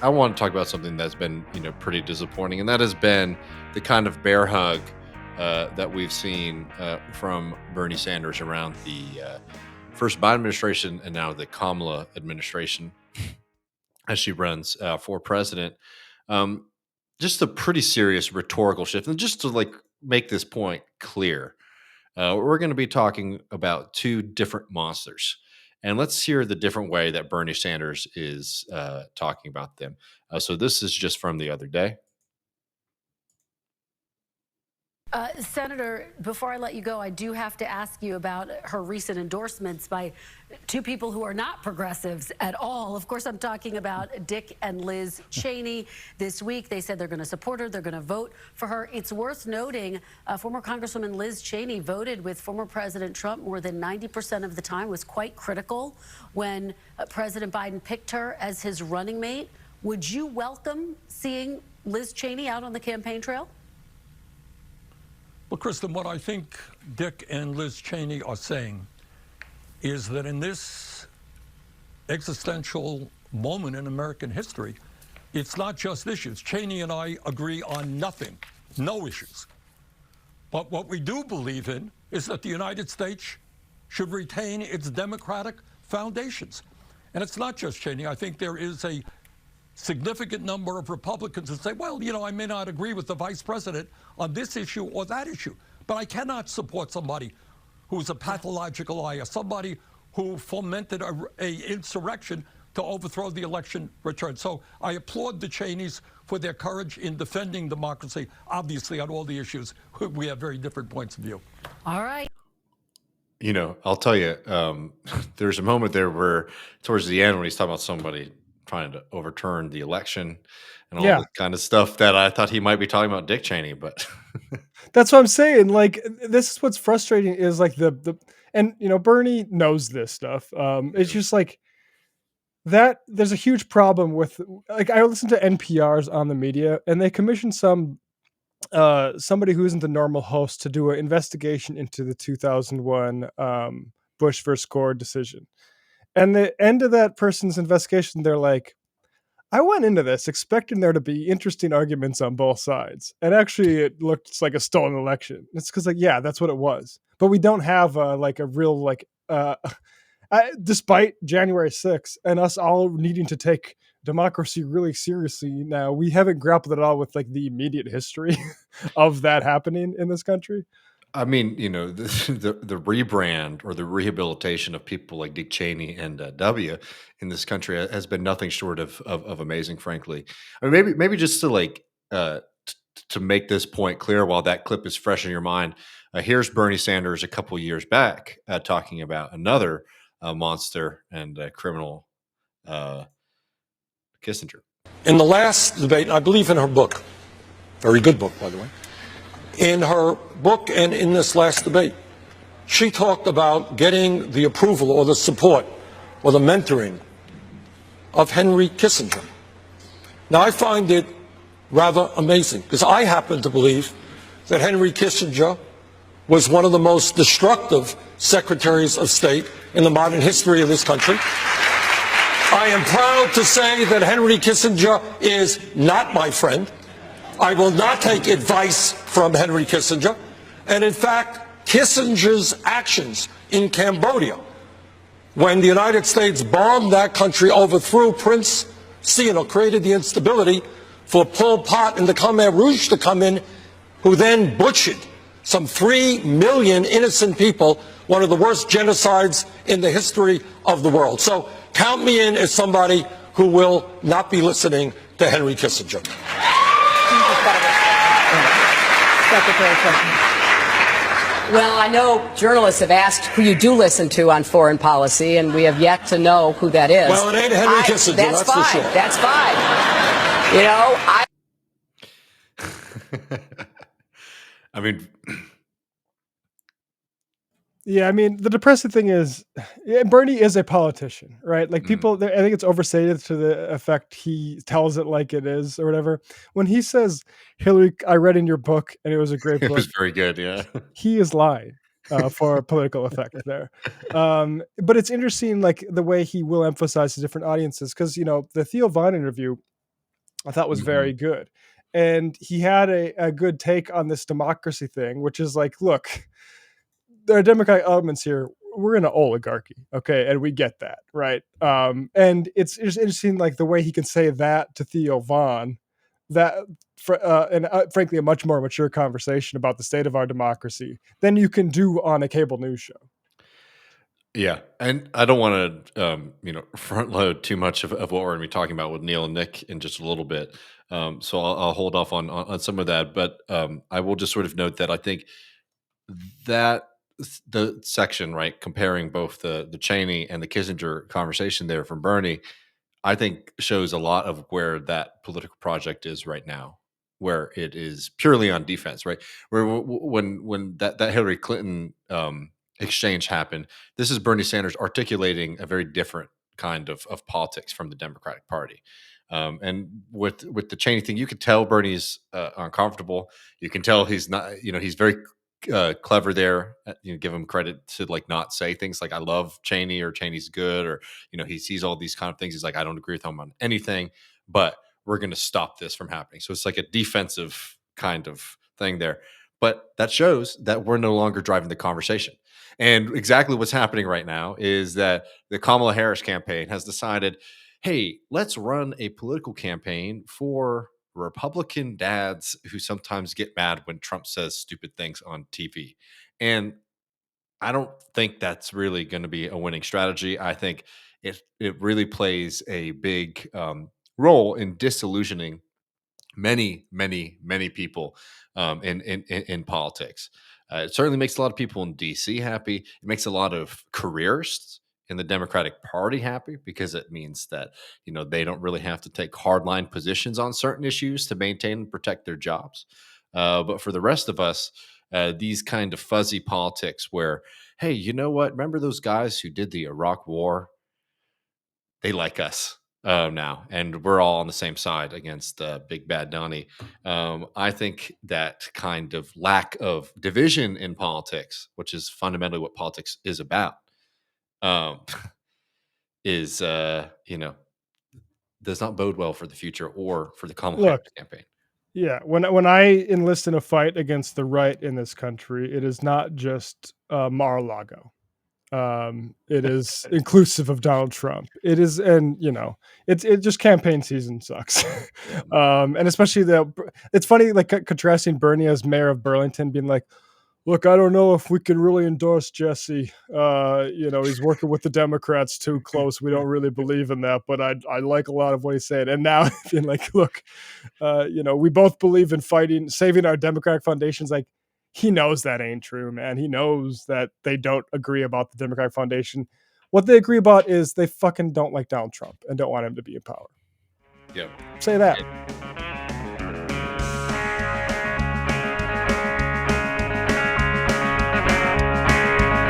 I want to talk about something that's been, pretty disappointing, and that has been the kind of bear hug that we've seen from Bernie Sanders around the first Biden administration and now the Kamala administration as she runs for president. Um, just a pretty serious rhetorical shift, and just to make this point clear, we're going to be talking about two different monsters. And let's hear the different way that Bernie Sanders is talking about them. So this is just from the other day. Senator, before I let you go, I do have to ask you about her recent endorsements by two people who are not progressives at all. Of course, I'm talking about Dick and Liz Cheney. This week, they said they're going to support her. They're going to vote for her. It's worth noting, former Congresswoman Liz Cheney voted with former President Trump more than 90% of the time, was quite critical when President Biden picked her as his running mate. Would you welcome seeing Liz Cheney out on the campaign trail? Well, Kristen, what I think Dick and Liz Cheney are saying is that in this existential moment in American history, it's not just issues. Cheney and I agree on nothing, no issues. But what we do believe in is that the United States should retain its democratic foundations. And it's not just Cheney. I think there is a significant number of Republicans who say, well, I may not agree with the vice president on this issue or that issue, but I cannot support somebody who's a pathological liar, somebody who fomented a insurrection to overthrow the election return. So I applaud the Cheneys for their courage in defending democracy. Obviously, on all the issues, we have very different points of view. All right. I'll tell you, there's a moment there where towards the end when he's talking about somebody trying to overturn the election and all this kind of stuff that I thought he might be talking about Dick Cheney, but that's what I'm saying. Like, this is what's frustrating is like and Bernie knows this stuff. It's just like that. There's a huge problem with, like, I listen to NPRs on the media and they commission somebody who isn't the normal host to do an investigation into the 2001 Bush versus Gore decision. And the end of that person's investigation, they're like, I went into this expecting there to be interesting arguments on both sides. And actually, it looked like a stolen election. It's because, that's what it was. But we don't have a real, despite January 6th and us all needing to take democracy really seriously now, we haven't grappled at all with the immediate history of that happening in this country. I mean, the rebrand or the rehabilitation of people like Dick Cheney and W in this country has been nothing short of amazing, frankly. I mean, maybe just to to make this point clear while that clip is fresh in your mind, here's Bernie Sanders a couple years back talking about another monster and criminal, Kissinger. In the last debate, I believe in her book, very good book, by the way, in her book and in this last debate, she talked about getting the approval or the support or the mentoring of Henry Kissinger. Now, I find it rather amazing because I happen to believe that Henry Kissinger was one of the most destructive secretaries of state in the modern history of this country. I am proud to say that Henry Kissinger is not my friend. I will not take advice from Henry Kissinger. And in fact, Kissinger's actions in Cambodia, when the United States bombed that country, overthrew Prince Sihanouk, created the instability for Pol Pot and the Khmer Rouge to come in, who then butchered some 3 million innocent people, one of the worst genocides in the history of the world. So count me in as somebody who will not be listening to Henry Kissinger. Well, I know journalists have asked who you do listen to on foreign policy, and we have yet to know who that is. Well, it ain't Henry Kissinger, that's fine. for sure. That's fine. I mean, yeah, I mean, the depressing thing is, Bernie is a politician, right? Like, people, I think it's overstated to the effect he tells it like it is or whatever. When he says, Hillary, I read in your book and it was a great book. It was very good, yeah. He is lying for political effect there. But it's interesting, like, the way he will emphasize to different audiences. Because, the Theo Von interview, I thought was very good. And he had a good take on this democracy thing, which is like, look, there are democratic elements here. We're in an oligarchy, okay, and we get that, right? And it's interesting, like the way he can say that to Theo Vaughn, that and frankly, a much more mature conversation about the state of our democracy than you can do on a cable news show. Yeah, and I don't want to, front load too much of what we're going to be talking about with Neil and Nick in just a little bit. So I'll hold off on some of that, but I will just sort of note that I think that the section, right, comparing both the Cheney and the Kissinger conversation there from Bernie, I think shows a lot of where that political project is right now, where it is purely on defense, right? Where when that Hillary Clinton exchange happened, this is Bernie Sanders articulating a very different kind of politics from the Democratic Party. And with the Cheney thing, you could tell Bernie's uncomfortable. You can tell he's not, he's very clever there. Give him credit to like not say things like "I love Cheney" or "Cheney's good," or he sees all these kind of things. He's like, "I don't agree with him on anything, but we're going to stop this from happening." So it's like a defensive kind of thing there. But that shows that we're no longer driving the conversation. And exactly what's happening right now is that the Kamala Harris campaign has decided, hey, let's run a political campaign for Republican dads who sometimes get mad when Trump says stupid things on TV. And I don't think that's really going to be a winning strategy. I think it really plays a big role in disillusioning many, many, many people in politics. It certainly makes a lot of people in DC happy. It makes a lot of careerists in the Democratic Party happy because it means that they don't really have to take hardline positions on certain issues to maintain and protect their jobs. But for the rest of us, these kind of fuzzy politics where, hey, you know what? Remember those guys who did the Iraq War? They like us now, and we're all on the same side against Big Bad Donnie. I think that kind of lack of division in politics, which is fundamentally what politics is about, um, is does not bode well for the future or for the Kamala Harris Look, campaign. yeah, when I enlist in a fight against the right in this country, it is not just Mar-a-Lago. It is inclusive of Donald Trump. It is, and it just campaign season sucks. Yeah. And especially it's funny, like contrasting Bernie as mayor of Burlington being like, look, I don't know if we can really endorse Jesse. He's working with the Democrats too close. We don't really believe in that, but I like a lot of what he's saying. And now being like, look, we both believe in saving our Democratic foundations. Like, he knows that ain't true, man. He knows that they don't agree about the Democratic Foundation. What they agree about is they fucking don't like Donald Trump and don't want him to be in power. Yeah. Say that.